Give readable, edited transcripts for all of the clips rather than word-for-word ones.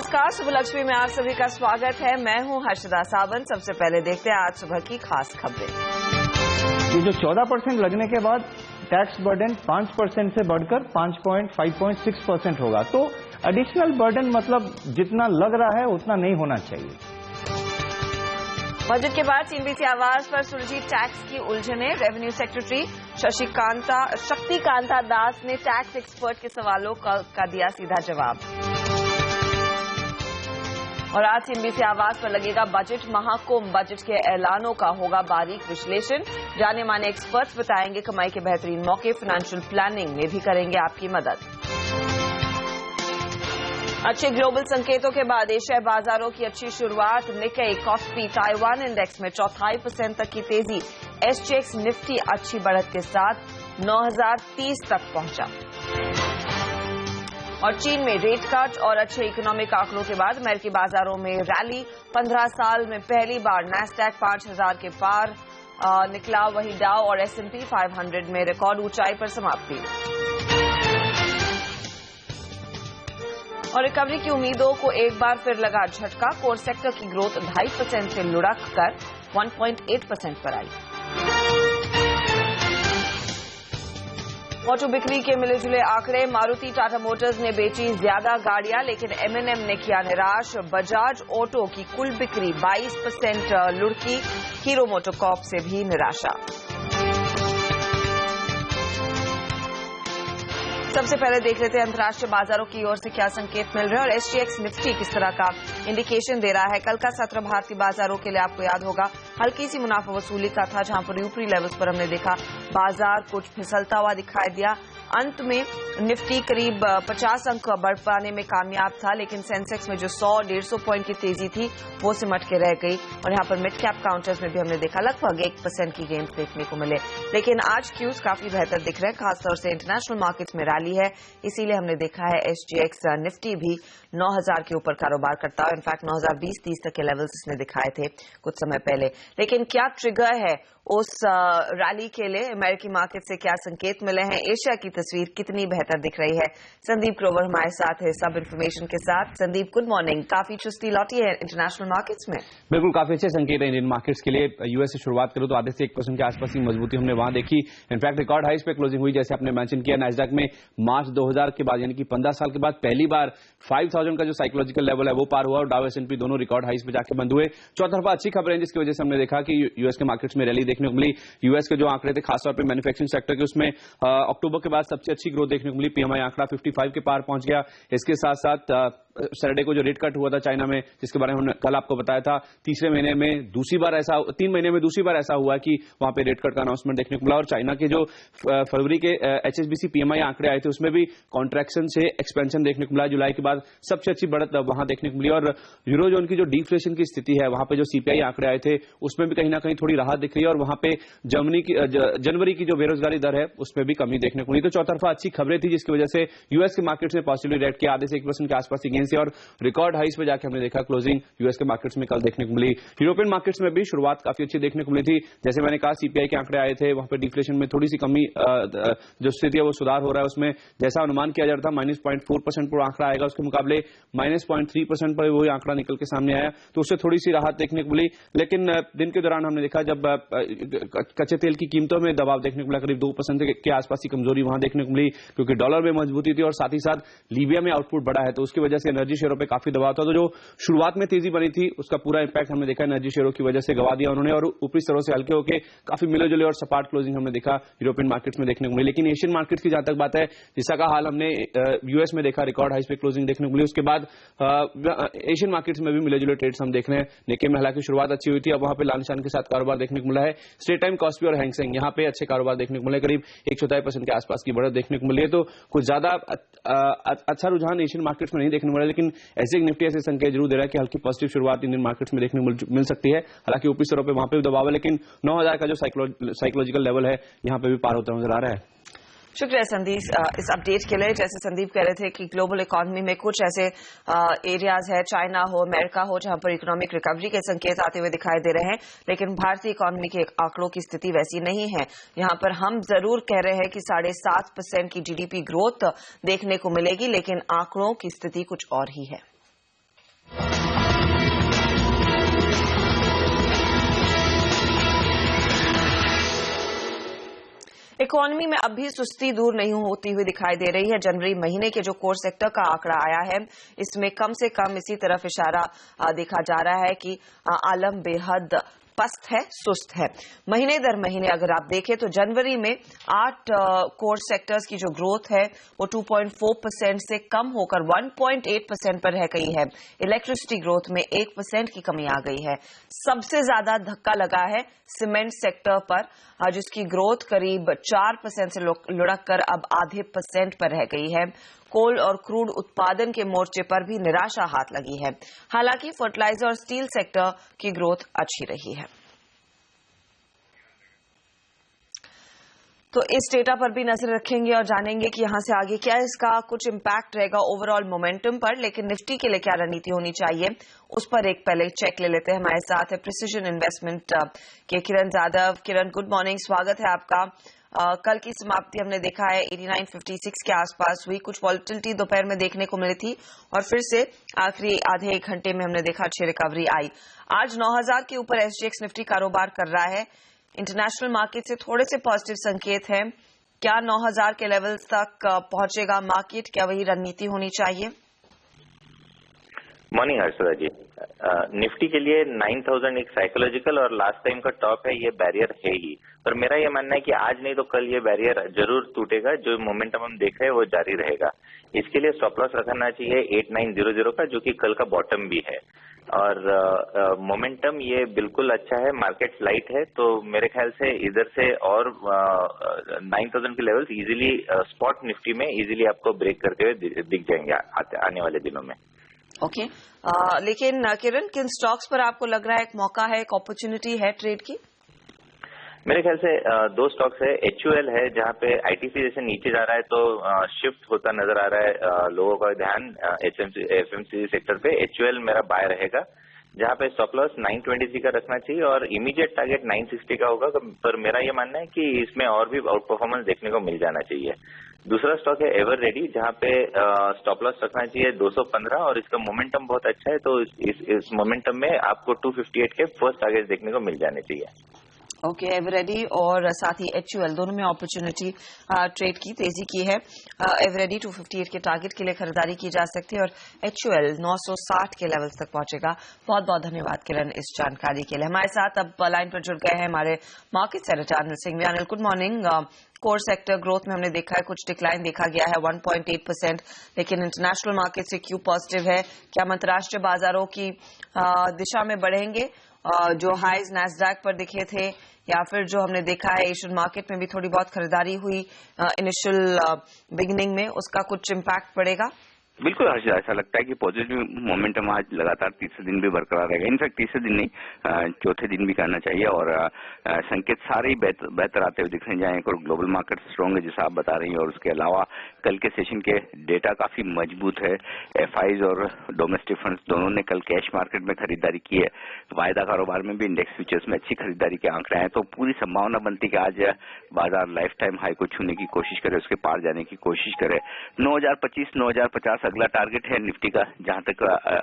नमस्कार, सुबह लक्ष्मी में आप सभी का स्वागत है। मैं हूं हर्षदा सावंत। सबसे पहले देखते हैं आज सुबह की खास खबरें। ये जो 14% लगने के बाद टैक्स बर्डन 5% से बढ़कर 5.6% होगा, तो एडिशनल बर्डन मतलब जितना लग रहा है उतना नहीं होना चाहिए। बजट के बाद सीएनबीसी आवाज पर सुलझी टैक्स की उलझने। रेवेन्यू सेक्रेटरी शक्तिकांता दास ने टैक्स एक्सपर्ट के सवालों का दिया सीधा जवाब। और आज सीएनबीसी आवाज पर लगेगा बजट महाकुंभ। बजट के ऐलानों का होगा बारीक विश्लेषण। जाने माने एक्सपर्ट्स बताएंगे कमाई के बेहतरीन मौके। फाइनेंशियल प्लानिंग में भी करेंगे आपकी मदद। अच्छे ग्लोबल संकेतों के बाद एशियाई बाजारों की अच्छी शुरुआत। निक्केई, कॉस्पी, ताइवान इंडेक्स में 0.25% तक की तेजी। एसजीएक्स निफ्टी अच्छी बढ़त के साथ 9030 तक पहुंचा। और चीन में रेट कट और अच्छे इकोनॉमिक आंकड़ों के बाद अमेरिकी बाजारों में रैली। 15 साल में पहली बार नैस्डैक 5000 के पार निकला। वही डाउ और S&P 500 में रिकॉर्ड ऊंचाई पर समाप्ति। और रिकवरी की उम्मीदों को एक बार फिर लगा झटका। कोर सेक्टर की ग्रोथ 2.5% से लुढ़क कर 1.8% पर आई। ऑटो बिक्री के मिले जुले आंकड़े। मारुति टाटा मोटर्स ने बेची ज्यादा गाड़ियां, लेकिन M&M ने किया निराश। बजाज ऑटो की कुल बिक्री 22% लुढ़की। हीरो मोटोकॉर्प से भी निराशा। सबसे पहले देख लेते हैं अंतर्राष्ट्रीय बाजारों की ओर से क्या संकेत मिल रहे हैं और एसजीएक्स निफ्टी किस तरह का इंडिकेशन दे रहा है। कल का सत्र भारतीय बाजारों के लिए आपको याद होगा हल्की सी मुनाफा वसूली का था, जहां पर ऊपरी लेवल्स पर हमने देखा बाजार कुछ फिसलता हुआ दिखाई दिया। अंत में निफ्टी करीब 50 अंक बढ़ पाने में कामयाब था, लेकिन सेंसेक्स में जो 100-150 पॉइंट की तेजी थी वो सिमट के रह गई। और यहां पर मिड कैप काउंटर्स में भी हमने देखा लगभग 1% की गेंस देखने को मिले। लेकिन आज क्यूज काफी बेहतर दिख रहे हैं, खासतौर से इंटरनेशनल मार्केट्स में रैली है, इसीलिए हमने देखा है एसजीएक्स निफ्टी भी 9000 के ऊपर कारोबार करता है। इनफैक्ट 9020-30 तक के लेवल्स इसने दिखाए थे कुछ समय पहले। लेकिन क्या ट्रिगर है उस रैली के लिए? अमेरिकी मार्केट से क्या संकेत मिले हैं? एशिया की तस्वीर कितनी बेहतर दिख रही है? संदीप ग्रोवर हमारे साथ है सब इन्फॉर्मेशन के साथ। Sandeep, good morning. काफी चुस्ती लौटी है इंटरनेशनल मार्केट्स में। बिल्कुल, काफी अच्छे संकेत है इंडियन मार्केट्स के लिए। यूएस से शुरुआत करूं तो आधे से 1% के आसपास की मजबूती हमने वहां देखी। इनफैक्ट रिकॉर्ड हाइस पे क्लोजिंग हुई, जैसे आपने मेंशन किया। नैस्डैक में मार्च 2000 के बाद यानी कि 15 साल के बाद पहली बार 5000 का जो साइकोलॉजिकल लेवल है वो पार हुआ और डाउ S&P दोनों रिकॉर्ड हाइस पे जाके बंद हुए। चौतरफा अच्छी खबर है, जिसकी वजह से हमने देखा कि यूएस के मार्केट्स में रैली देखने को मिली। यूएस के जो आंकड़े थे खासतौर पे मैन्युफैक्चरिंग सेक्टर के, उसमें अक्टूबर के बाद सबसे अच्छी ग्रोथ देखने को मिली। पीएमआई आंकड़ा 55 के पार पहुंच गया। इसके साथ साथ सैटरडे को जो रेट कट हुआ था चाइना में, जिसके बारे में कल आपको बताया था, 3 महीने में दूसरी बार ऐसा हुआ कि वहां पे रेट कट का अनाउंसमेंट देखने को मिला। और चाइना के जो फरवरी के HSBC PMI आंकड़े आए थे उसमें भी कॉन्ट्रैक्शन से एक्सपेंशन देखने को मिला। जुलाई के बाद सबसे अच्छी बढ़त वहां देखने को मिली। और यूरोजोन की जो डिफ्लेशन की स्थिति है, वहां पे जो CPI आंकड़े आए थे उसमें भी कहीं ना कहीं थोड़ी राहत दिख रही है। और वहां पे जनवरी की जो बेरोजगारी दर है उसमें भी कमी देखने को मिली। तो चौतरफा अच्छी खबरें थी, जिसकी वजह से यूएस के मार्केट्स में पॉजिटिवली रेट किया, आधे से 1% के आसपास की गेन से। और रिकॉर्ड हाइस पे जाके हमने देखा क्लोजिंग यूएस के मार्केट्स में कल देखने को मिली। यूरोपियन मार्केट्स में भी शुरुआत काफी अच्छी देखने को मिली थी। जैसे मैंने कहा CPI के आंकड़े आए थे, वहां पे डिफ्लेशन में थोड़ी सी कमी जो स्थिति है वो सुधार हो रहा है। उसमें जैसा अनुमान किया जा रहा था -0.4% पर आंकड़ा आएगा, उसके मुकाबले -0.3% पर वही आंकड़ा निकल के सामने आया, तो उससे थोड़ी सी राहत देखने को मिली। लेकिन दिन के दौरान हमने देखा जब कच्चे तेल की कीमतों में दबाव देखने को मिला, करीब 2% के आसपास की कमजोरी वहां देखने को मिली, क्योंकि डॉलर में मजबूती थी और साथ ही साथ लीबिया में आउटपुट बढ़ा है, तो उसकी वजह से एनर्जी शेयरों पे काफी दबाव था। तो जो शुरुआत में तेजी बनी थी उसका पूरा इंपैक्ट हमने देखा एनर्जी शेयरों की वजह से गवा दिया उन्होंने। और ऊपरी स्तरों से हल्के होकर काफी मिले जुले और सपाट क्लोजिंग हमने देखा यूरोपियन मार्केट्स में देखने को मिली। लेकिन एशियन मार्केट्स की जहां तक बात है, जिसका का हाल हमने यूएस में देखा, रिकॉर्ड हाइस पे क्लोजिंग देखने को मिली। उसके बाद एशियन मार्केट्स में भी मिले जुले ट्रेड्स हम देख रहे हैं। निक्केई में हालांकि शुरुआत अच्छी हुई थी, अब वहां पे लाल निशान के साथ कारोबार देखने को मिला है। स्ट्रेट टाइम, कॉस्पी और हैंगसेंग यहाँ पे अच्छे कारोबार देखने को मिले, करीब 1.25% के आसपास की बढ़त देखने को मिली है। तो कुछ ज्यादा अच्छा रुझान एशियन मार्केट्स में नहीं देखने को मिला, लेकिन ऐसे निफ्टी ऐसे संकेत जरूर दे रहा है कि हल्की पॉजिटिव शुरुआत इंडियन मार्केट्स में देखने को मिल सकती है। हालांकि ऊपरी स्तरों पे वहां पे भी दबाव है, लेकिन 9000 का जो साइकोलॉजिकल लेवल है यहाँ पे भी पार होता नजर आ रहा है। शुक्रिया संदीप इस अपडेट के लिए। जैसे संदीप कह रहे थे कि ग्लोबल इकोनॉमी में कुछ ऐसे एरियाज है, चाइना हो, अमेरिका हो, जहां पर इकोनॉमिक रिकवरी के संकेत आते हुए दिखाई दे रहे हैं, लेकिन भारतीय इकोनॉमी के आंकड़ों की स्थिति वैसी नहीं है। यहां पर हम जरूर कह रहे हैं कि 7.5% की GDP ग्रोथ देखने को मिलेगी, लेकिन आंकड़ों की स्थिति कुछ और ही है। इकोनॉमी में अब भी सुस्ती दूर नहीं होती हुई दिखाई दे रही है। जनवरी महीने के जो कोर सेक्टर का आंकड़ा आया है, इसमें कम से कम इसी तरफ इशारा देखा जा रहा है कि आलम बेहद पस्त है, सुस्त है। महीने दर महीने अगर आप देखें तो जनवरी में 8 कोर सेक्टर्स की जो ग्रोथ है वो 2.4% से कम होकर 1.8% पर रह गई है। इलेक्ट्रिसिटी ग्रोथ में 1% की कमी आ गई है। सबसे ज्यादा धक्का लगा है सीमेंट सेक्टर पर, जिसकी ग्रोथ करीब 4% से लुढ़क कर अब आधे % पर रह गई है। कोल और क्रूड उत्पादन के मोर्चे पर भी निराशा हाथ लगी है। हालांकि फर्टिलाइजर और स्टील सेक्टर की ग्रोथ अच्छी रही है। तो इस डेटा पर भी नजर रखेंगे और जानेंगे कि यहां से आगे क्या इसका कुछ इम्पैक्ट रहेगा ओवरऑल मोमेंटम पर। लेकिन निफ्टी के लिए क्या रणनीति होनी चाहिए, उस पर एक पहले चेक ले लेते हैं। हमारे साथ है प्रिसीजन इन्वेस्टमेंट के किरण जाधव। किरण, गुड मॉर्निंग, स्वागत है आपका। कल की समाप्ति हमने देखा है 89.56 के आसपास हुई। कुछ वॉलेटिलिटी दोपहर में देखने को मिली थी और फिर से आखिरी आधे एक घंटे में हमने देखा अच्छी रिकवरी आई। आज 9000 के ऊपर SGX निफ्टी कारोबार कर रहा है। इंटरनेशनल मार्केट से थोड़े से पॉजिटिव संकेत हैं। क्या 9000 के लेवल्स तक पहुंचेगा मार्केट? क्या वही रणनीति होनी चाहिए? मॉर्निंग हर्षदा जी। निफ्टी के लिए 9000 एक साइकोलॉजिकल और लास्ट टाइम का टॉप है, ये बैरियर है ही। पर मेरा ये मानना है कि आज नहीं तो कल ये बैरियर जरूर टूटेगा। जो मोमेंटम हम देख रहे हैं वो जारी रहेगा। इसके लिए स्टॉप लॉस रखना चाहिए 8900 का, जो कि कल का बॉटम भी है। और मोमेंटम ये बिल्कुल अच्छा है, मार्केट लाइट है, तो मेरे ख्याल से इधर से और 9000 के लेवल्स इजीली स्पॉट निफ्टी में इजीली आपको ब्रेक करते हुए दिख जाएंगे आने वाले दिनों में। ओके, लेकिन किरण, किन स्टॉक्स पर आपको लग रहा है एक मौका है, एक अपॉर्चुनिटी है ट्रेड की? मेरे ख्याल से 2 स्टॉक्स है। HUL है, जहां पे ITC जैसे नीचे जा रहा है तो शिफ्ट होता नजर आ रहा है लोगों का ध्यान FMCG सेक्टर पे। HUL मेरा बाय रहेगा, जहां पे स्टॉप लॉस 923 का रखना चाहिए और इमीडिएट टारगेट 960 का होगा। पर मेरा ये मानना है कि इसमें और भी आउट परफॉर्मेंस देखने को मिल जाना चाहिए। दूसरा स्टॉक है एवर रेडी, जहां पे स्टॉप लॉस रखना चाहिए 215 और इसका मोमेंटम बहुत अच्छा है, तो इस मोमेंटम में आपको 258 के फर्स्ट टारगेट देखने को मिल जाने चाहिए। ओके, एवरेडी और साथ ही HUL दोनों में अपॉर्चुनिटी ट्रेड की तेजी की है। एवरेडी 258 के टारगेट के लिए खरीदारी की जा सकती है और HUL 960 के लेवल्स तक पहुंचेगा। बहुत बहुत धन्यवाद किरण इस जानकारी के लिए। हमारे साथ अब लाइन पर जुड़ गए हैं हमारे market secretary Anil Singh. Anil, good morning. Core sector growth में हमने देखा है कुछ डिक्लाइन देखा गया है 1.8%, लेकिन इंटरनेशनल मार्केट से क्यों पॉजिटिव है? क्या हम अंतर्राष्ट्रीय बाजारों की दिशा में बढ़ेंगे? जो हाइज नैस्डैक पर दिखे थे या फिर जो हमने देखा है एशियन मार्केट में भी थोड़ी बहुत खरीदारी हुई इनिशियल बिगिनिंग में, उसका कुछ इम्पैक्ट पड़ेगा? बिल्कुल हर्षदा, ऐसा लगता है कि पॉजिटिव मोमेंटम आज लगातार तीसरे दिन भी बरकरार रहेगा। इनफैक्ट तीसरे दिन नहीं, चौथे दिन भी कहना चाहिए। और संकेत सारे ही बेहतर आते हुए दिख रहे हैं। और ग्लोबल मार्केट स्ट्रॉन्ग है जैसा आप बता रही हैं, और उसके अलावा कल के सेशन के डेटा काफी मजबूत है। FIs और डोमेस्टिक फंड्स दोनों ने कल कैश मार्केट में खरीदारी की है। वायदा कारोबार में भी इंडेक्स फ्यूचर्स में अच्छी खरीदारी के आंकड़े हैं, तो पूरी संभावना बनती है कि आज बाजार लाइफ टाइम हाई को छूने की कोशिश करे, उसके पार जाने की कोशिश करे। 9025 9050 अगला टारगेट है निफ्टी का, जहां तक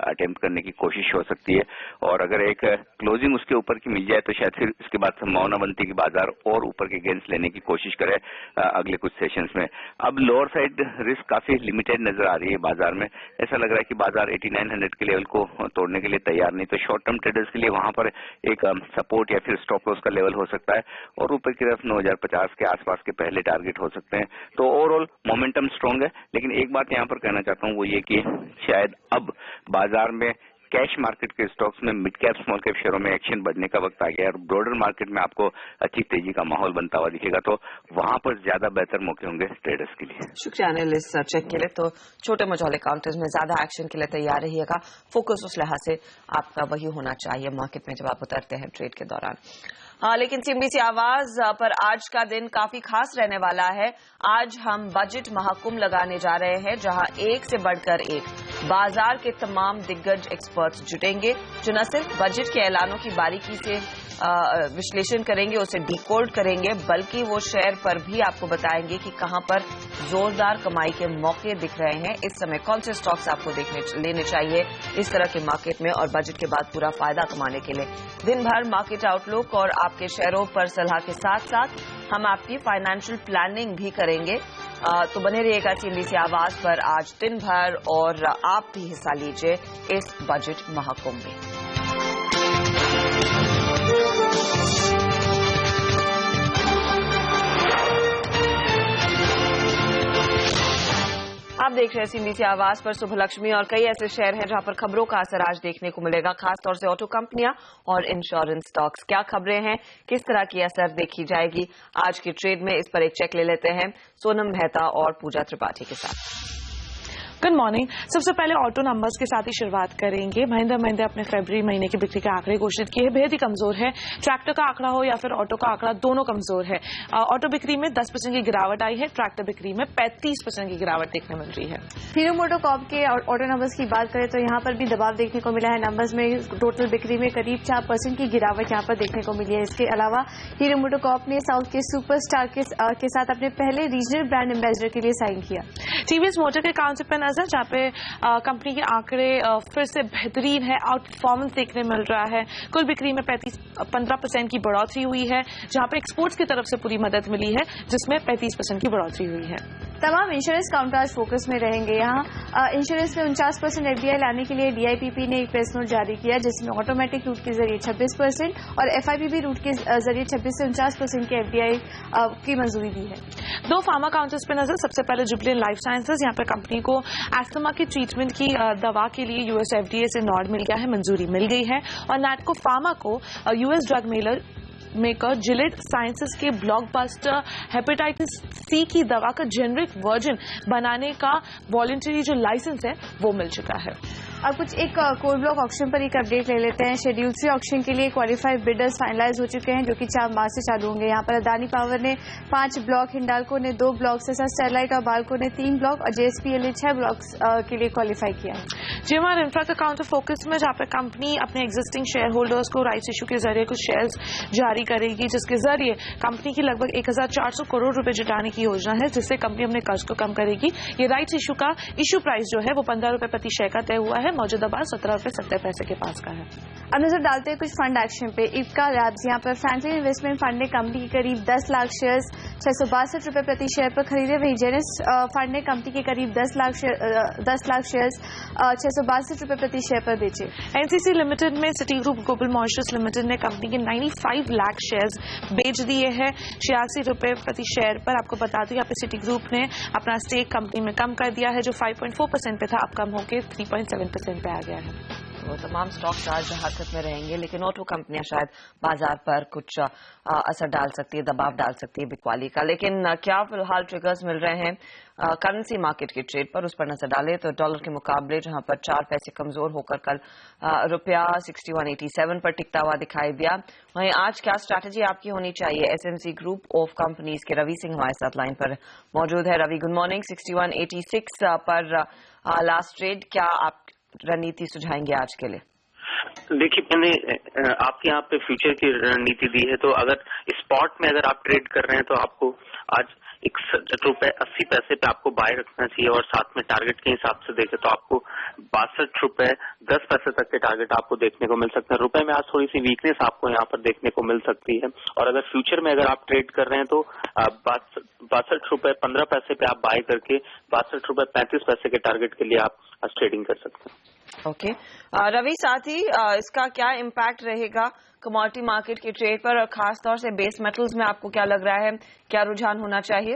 अटेम्प्ट करने की कोशिश हो सकती है। और अगर एक क्लोजिंग उसके ऊपर की मिल जाए तो शायद फिर इसके बाद संभावना बनती है कि बाजार और ऊपर के गेंस लेने की कोशिश करे अगले कुछ सेशंस में। अब लोअर साइड रिस्क काफी लिमिटेड नजर आ रही है बाजार में। ऐसा लग रहा है कि बाजार 8900 के लेवल को तोड़ने के लिए तैयार नहीं, तो शॉर्ट टर्म ट्रेडर्स के लिए वहां पर एक सपोर्ट या फिर स्टॉप लॉस का लेवल हो सकता है और ऊपर की तरफ 9050 के आसपास के पहले टारगेट हो सकते हैं। तो ओवरऑल मोमेंटम स्ट्रांग है, लेकिन एक बात यहां पर कहना चाहता हूं वो ये कि शायद अब बाजार में कैश मार्केट के स्टॉक्स में मिड कैप स्मॉल कैप शेयरों में एक्शन बढ़ने का वक्त आ गया है और ब्रॉडर मार्केट में आपको अच्छी तेजी का माहौल बनता हुआ दिखेगा, तो वहां पर ज्यादा बेहतर मौके होंगे ट्रेडर्स के लिए। शुक्रिया अनिल इस चेक के लिए। तो छोटे मझौले काउंटर्स में ज्यादा एक्शन के लिए तैयार रहिएगा। फोकस उस लिहाज से आपका वही होना चाहिए मार्केट में जब आप उतरते हैं ट्रेड के दौरान। हाँ, लेकिन CNBC आवाज पर आज का दिन काफी खास रहने वाला है। आज हम बजट महाकुंभ लगाने जा रहे हैं, जहां एक से बढ़कर एक बाजार के तमाम दिग्गज एक्सपर्ट्स जुटेंगे, जो न सिर्फ बजट के ऐलानों की बारीकी से विश्लेषण करेंगे, उसे डिकोड करेंगे, बल्कि वो शेयर पर भी आपको बताएंगे कि कहां पर जोरदार कमाई के मौके दिख रहे हैं, इस समय कौन से स्टॉक्स आपको लेने चाहिए इस तरह के मार्केट में और बजट के बाद पूरा फायदा कमाने के लिए। दिन भर मार्केट आउटलुक और आपके शेयरों पर सलाह के साथ साथ हम आपकी फाइनेंशियल प्लानिंग भी करेंगे। तो बने रहिएगा CNBC आवाज पर आज दिन भर और आप भी हिस्सा लीजिए इस बजट महाकुंभ में। आप देख रहे हैं CNBC आवाज पर सुबह लक्ष्मी और कई ऐसे शेयर हैं जहां पर खबरों का असर आज देखने को मिलेगा, खासतौर से ऑटो कंपनियां और इंश्योरेंस स्टॉक्स। क्या खबरें हैं, किस तरह की असर देखी जाएगी आज की ट्रेड में, इस पर एक चेक ले लेते हैं सोनम मेहता और पूजा त्रिपाठी के साथ। Good morning. सबसे पहले ऑटो नंबर्स के साथ ही शुरुआत करेंगे। महिंद्रा अपने फरवरी महीने की बिक्री के आंकड़े घोषित किए हैं, बेहद ही कमजोर है। ट्रैक्टर का आंकड़ा हो या फिर ऑटो का आंकड़ा, दोनों कमजोर है। ऑटो बिक्री में 10% की गिरावट आई है, ट्रैक्टर बिक्री में 35% की गिरावट देखने मिल रही है। हीरो मोटोकॉर्प के ऑटो नंबर्स की बात करें तो यहाँ पर भी दबाव देखने को मिला है। नंबर्स में टोटल बिक्री में करीब 4% की गिरावट यहाँ पर देखने को मिली है। इसके अलावा हीरो मोटोकॉर्प ने साउथ के सुपरस्टार के साथ अपने पहले रीजनल ब्रांड एम्बेसडर के लिए साइन किया। टीवीएस मोटर के काउंटर पर नजर, जहाँ पे कंपनी के आंकड़े फिर से बेहतरीन है, आउट परफॉर्मेंस देखने मिल रहा है। कुल बिक्री में 15% की बढ़ोतरी हुई है, जहां पर एक्सपोर्ट्स की तरफ से पूरी मदद मिली है, जिसमें 35% की बढ़ोतरी हुई है। तमाम इंश्योरेंस काउंटर आज फोकस में रहेंगे। यहाँ इंश्योरेंस में 49% FDI लाने के लिए DIPP ने एक प्रेस नोट जारी किया, जिसमें ऑटोमेटिक रूट के जरिए 26% और FIPP रूट के जरिए 26 से 49% के FDI की मंजूरी दी है। दो फार्मा काउंटर्स पे नजर। सबसे पहले जुबलिएंट लाइफ साइंसेज, यहाँ पे कंपनी को एस्थमा की ट्रीटमेंट की दवा के लिए US FDA से नॉड मिल गया है, मंजूरी मिल गई है। और नैटको फार्मा को US ड्रग मेकर जिलेड साइंसेस के ब्लॉकबस्टर हेपेटाइटिस C की दवा का जेनरिक वर्जन बनाने का वॉलंटरी जो लाइसेंस है वो मिल चुका है। अब कुछ एक कोर ब्लॉक ऑक्शन पर एक अपडेट ले लेते हैं। शेड्यूल 3 ऑक्शन के लिए क्वालिफाइड बिडर्स फाइनलाइज हो चुके हैं, जो कि 4 मार्च से चालू होंगे। यहाँ पर अदानी पावर ने 5 ब्लॉक, हिंडाल्को ने 2 ब्लॉक, स्टरलाइट और बाल्को ने 3 ब्लॉक और JSPL ने 6 ब्लॉक्स के लिए क्वालिफाई किया है। GMR इंफ्रा का काउंटर फोकस में, जहाँ पर कंपनी अपने एग्जिस्टिंग शेयर होल्डर्स को राइट्स इशू के जरिए कुछ शेयर्स जारी करेगी, जिसके जरिए कंपनी की लगभग 1400 करोड़ रुपए जुटाने की योजना है, जिससे कंपनी अपने कर्ज को कम करेगी। ये राइट्स इशू का इशू प्राइस जो है वो 15 रुपए प्रति शेयर का तय हुआ है, मौजूदा बार 17 रुपए 70 पैसे के पास का है। अब नजर डालते हैं कुछ फंड एक्शन पे। इफ्का लैब्स, यहाँ पर फ्रैंकलिन इन्वेस्टमेंट फंड ने कंपनी के करीब 10 लाख शेयर्स 662 रुपए प्रति शेयर पर खरीदे। वहीं जेनेस फंड ने कंपनी के करीब 10 लाख शेयर्स 662 रुपए प्रति शेयर पर बेचे। NCC लिमिटेड में city group global moistures limited ने कंपनी के 95 लाख शेयर्स बेच दिए हैं 86 रुपए प्रति शेयर पर। आपको बता दूं, यहाँ पे सिटी ग्रुप ने अपना स्टेक कंपनी में कम कर दिया है, जो 5.4% पे था, अब कम होकर 3.7% पे आ गया है। तो तमाम स्टॉक्स आज हरकत में रहेंगे, लेकिन ऑटो कंपनियां शायद बाजार पर कुछ असर डाल सकती है, दबाव डाल सकती है बिकवाली का। लेकिन क्या फिलहाल ट्रिगर्स मिल रहे हैं करेंसी मार्केट की ट्रेड पर, उस पर नजर डालें तो डॉलर के मुकाबले जहां पर 4 पैसे कमजोर होकर कल रुपया 61.87 पर टिकता हुआ दिखाई दिया। वहीं आज क्या स्ट्रैटेजी आपकी होनी चाहिए? SMC ग्रुप ऑफ कंपनीज के रवि सिंह हमारे साथ लाइन पर मौजूद है। Ravi, good morning. 61.86 पर लास्ट ट्रेड, क्या आप रणनीति सुझाएंगे आज के लिए? देखिए, मैंने आपके यहाँ पे फ्यूचर की रणनीति दी है, तो अगर स्पॉट में अगर आप ट्रेड कर रहे हैं तो आपको आज 61 रुपए 80 पैसे पे आपको बाय रखना चाहिए, और साथ में टारगेट के हिसाब से देखें तो आपको 62 रुपए 10 पैसे तक के टारगेट आपको देखने को मिल सकते हैं। रुपए में आज थोड़ी सी वीकनेस आपको यहाँ पर देखने को मिल सकती है, और अगर फ्यूचर में अगर आप ट्रेड कर रहे हैं तो 62 रुपए 15 पैसे पे आप बाय करके 62 रुपए 35 पैसे के टारगेट के लिए आप आज ट्रेडिंग कर सकते हैं। ओके रवि, साथ ही इसका क्या इम्पैक्ट रहेगा कमोडिटी मार्केट की ट्रेड पर, और खासतौर से बेस मेटल्स में आपको क्या लग रहा है, क्या रुझान होना चाहिए?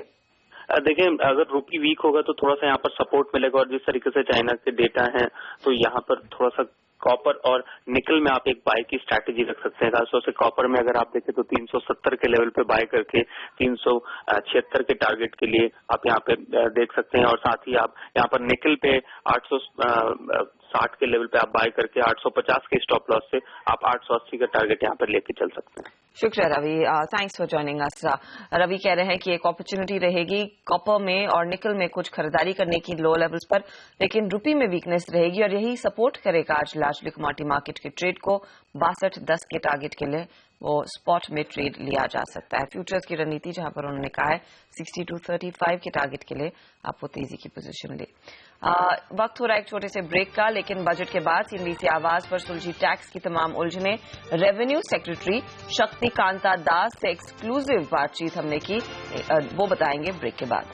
देखिए, अगर रुपी वीक होगा तो थोड़ा सा यहाँ पर सपोर्ट मिलेगा, और जिस तरीके से चाइना के डेटा हैं तो यहाँ पर थोड़ा सा कॉपर और निकल में आप एक बाय की स्ट्रैटेजी रख सकते हैं। खासतौर से कॉपर में अगर आप देखें तो 370 के लेवल पे बाय करके 376 के टारगेट के लिए आप यहाँ पे देख सकते हैं, और साथ ही आप यहाँ पर निकल पे 860 के लेवल पे आप बाय करके 850 के स्टॉप लॉस से आप 880 का टारगेट यहाँ पर लेके चल सकते हैं। शुक्रिया Ravi, thanks for joining us. Ravi कह रहे हैं कि एक अपॉर्चुनिटी रहेगी कॉपर में और निकल में कुछ खरीदारी करने की लो लेवल्स पर, लेकिन रुपी में वीकनेस रहेगी और यही सपोर्ट करेगा आज लार्जली कमोडिटी मार्केट की ट्रेड को 62.10 के टारगेट के लिए वो स्पॉट में ट्रेड लिया जा सकता है। फ्यूचर्स की रणनीति जहां पर उन्होंने कहा है 60 to 35 के टारगेट के लिए आप वो तेजी की पोजीशन ले। वक्त हो रहा है एक छोटे से ब्रेक का, लेकिन बजट के बाद सीएनबीसी आवाज पर सुलझी टैक्स की तमाम उलझने। रेवेन्यू सेक्रेटरी शक्तिकांता दास से एक्सक्लूसिव बातचीत हमने की, वो बताएंगे ब्रेक के बाद।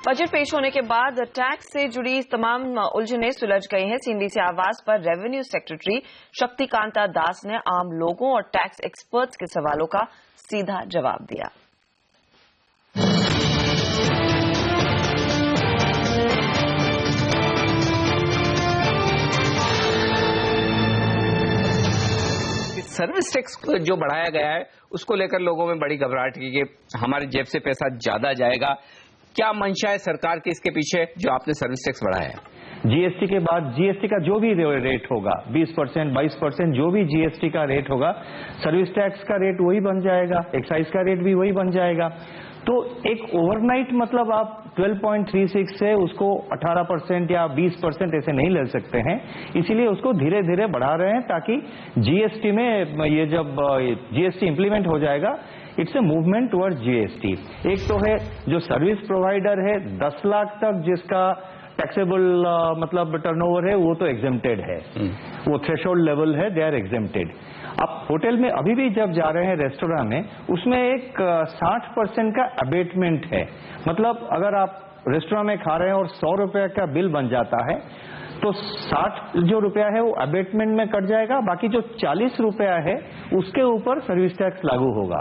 बजट पेश होने के बाद टैक्स से जुड़ी तमाम उलझने सुलझ गई हैं। सीएनबीसी आवाज पर रेवेन्यू सेक्रेटरी शक्तिकांता दास ने आम लोगों और टैक्स एक्सपर्ट्स के सवालों का सीधा जवाब दिया। सर्विस टैक्स जो बढ़ाया गया है उसको लेकर लोगों में बड़ी घबराहट की कि हमारे जेब से पैसा ज्यादा जाएगा। क्या मंशा है सरकार के इसके पीछे जो आपने सर्विस टैक्स बढ़ाया है? जीएसटी के बाद जीएसटी का जो भी रेट होगा 20%, 22%, जो भी जीएसटी का रेट होगा, सर्विस टैक्स का रेट वही बन जाएगा, एक्साइज का रेट भी वही बन जाएगा। तो एक ओवरनाइट मतलब आप 12.36 से उसको 18% या 20% ऐसे नहीं ले सकते हैं, इसीलिए उसको धीरे धीरे बढ़ा रहे हैं ताकि जीएसटी में ये जब जीएसटी इंप्लीमेंट हो जाएगा, it's a movement towards GST. एक तो है जो सर्विस प्रोवाइडर है 10 लाख तक जिसका टैक्सेबल मतलब टर्नओवर है वो तो एग्जेम्प्टेड है, वो थ्रेशोल्ड लेवल है, दे आर एग्जेम्प्टेड। आप होटल में अभी भी जब जा रहे हैं रेस्टोरेंट में, उसमें एक 60% का अबेटमेंट है। मतलब अगर आप रेस्टोरेंट में खा रहे हैं और 100 रुपए का बिल बन जाता है तो 60 जो रुपया है वो अबेटमेंट में कट जाएगा, बाकी जो 40 रुपया है उसके ऊपर सर्विस टैक्स लागू होगा।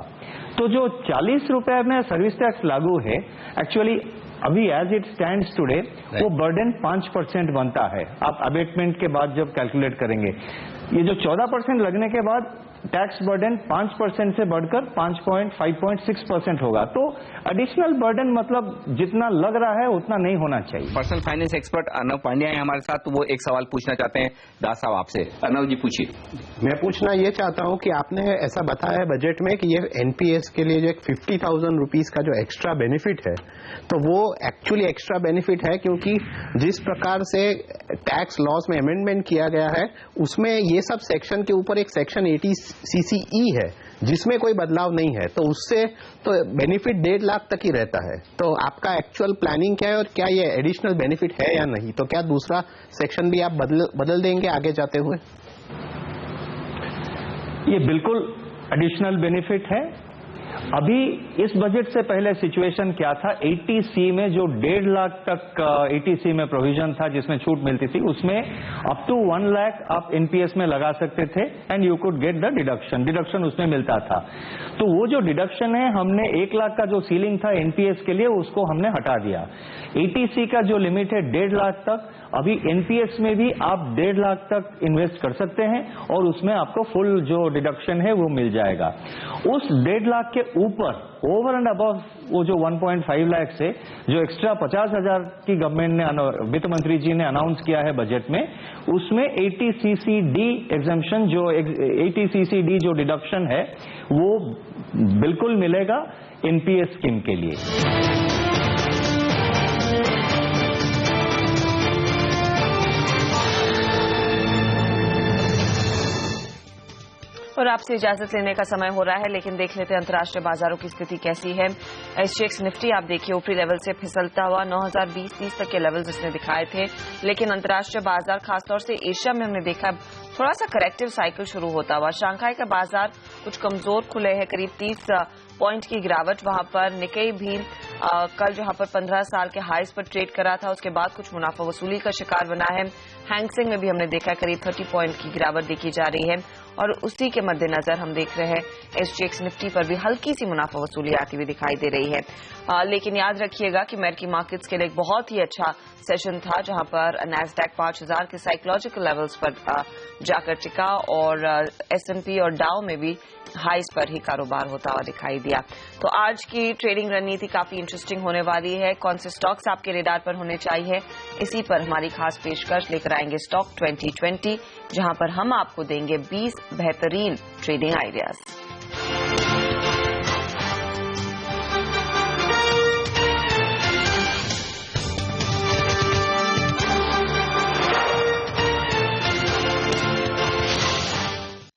तो जो 40 रुपया में सर्विस टैक्स लागू है, एक्चुअली अभी एज इट स्टैंड्स टुडे वो बर्डन 5% बनता है। आप अबेटमेंट के बाद जब कैलकुलेट करेंगे, ये जो 14% लगने के बाद टैक्स बर्डन 5% से बढ़कर 5.6% होगा। तो एडिशनल बर्डन मतलब जितना लग रहा है उतना नहीं होना चाहिए। Personal finance expert Arnav Pandya है हमारे साथ, तो वो एक सवाल पूछना चाहते हैं दास साहब आपसे। अर्नव जी पूछिए। मैं पूछना ये चाहता हूं कि आपने ऐसा बताया है बजट में कि ये एनपीएस के लिए जो 50,000 रुपीज का जो एक्स्ट्रा बेनिफिट है, तो वो एक्चुअली एक्स्ट्रा बेनिफिट है क्योंकि जिस प्रकार से टैक्स लॉज में अमेंडमेंट किया गया है उसमें ये सब सेक्शन के ऊपर एक सेक्शन 80CCE है जिसमें कोई बदलाव नहीं है, तो उससे तो बेनिफिट 1.5 लाख तक ही रहता है। तो आपका एक्चुअल प्लानिंग क्या है और क्या ये एडिशनल बेनिफिट है या नहीं? तो क्या दूसरा सेक्शन भी आप बदल देंगे आगे जाते हुए? ये बिल्कुल एडिशनल बेनिफिट है। अभी इस बजट से पहले सिचुएशन क्या था, 80C में जो 1.5 लाख तक 80C में प्रोविजन था जिसमें छूट मिलती थी, उसमें अप टू 1 लाख आप एनपीएस में लगा सकते थे and you could get the deduction उसमें मिलता था। तो वो जो डिडक्शन है, हमने 1 लाख का जो सीलिंग था एनपीएस के लिए उसको हमने हटा दिया। 80C का जो लिमिट है 1.5 लाख तक, अभी एनपीएस में भी आप 1.5 लाख तक इन्वेस्ट कर सकते हैं और उसमें आपको फुल जो डिडक्शन है वो मिल जाएगा। उस 1.5 लाख के ऊपर ओवर एंड अबव वो जो 1.5 लाख से जो एक्स्ट्रा 50,000 की गवर्नमेंट ने, वित्त मंत्री जी ने अनाउंस किया है बजट में, उसमें 80CCD एग्जेम्पशन जो 80CCD जो डिडक्शन है वो बिल्कुल मिलेगा एनपीएस स्कीम के लिए। और आपसे इजाजत लेने का समय हो रहा है, लेकिन देख लेते हैं अंतर्राष्ट्रीय बाजारों की स्थिति कैसी है। SGX निफ्टी आप देखिए ऊपरी लेवल से फिसलता हुआ 9020-30 तक के लेवल्स इसने दिखाए थे, लेकिन अंतर्राष्ट्रीय बाजार खासतौर से एशिया में हमने देखा थोड़ा सा करेक्टिव साइकिल शुरू होता हुआ। शंघाई का बाजार कुछ कमजोर खुले हैं, करीब 30 पॉइंट की गिरावट। वहां पर निकेई भी कल जहां पर 15 साल के हाईज पर ट्रेड करा था, उसके बाद कुछ मुनाफा वसूली का शिकार बना है। हैंगसेंग में भी हमने देखा करीब 30 पॉइंट की गिरावट देखी जा रही है और उसी के मद्देनजर हम देख रहे हैं SGX निफ्टी पर भी हल्की सी मुनाफा वसूली आती हुई दिखाई दे रही है। लेकिन याद रखिएगा कि अमेरिकी मार्केट्स के लिए एक बहुत ही अच्छा सेशन था जहां पर नैस्डैक 5000 के साइकोलॉजिकल लेवल्स पर जाकर टिका और S&P और डाउ में भी हाईज पर ही कारोबार होता हुआ दिखाई दिया। तो आज की ट्रेडिंग रणनीति काफी इंटरेस्टिंग होने वाली है। कौन से स्टॉक्स आपके रेडार पर होने चाहिए, इसी पर हमारी खास पेशकश लेकर आएंगे स्टॉक 2020, जहां पर हम आपको देंगे 20 बेहतरीन ट्रेडिंग आइडियाज।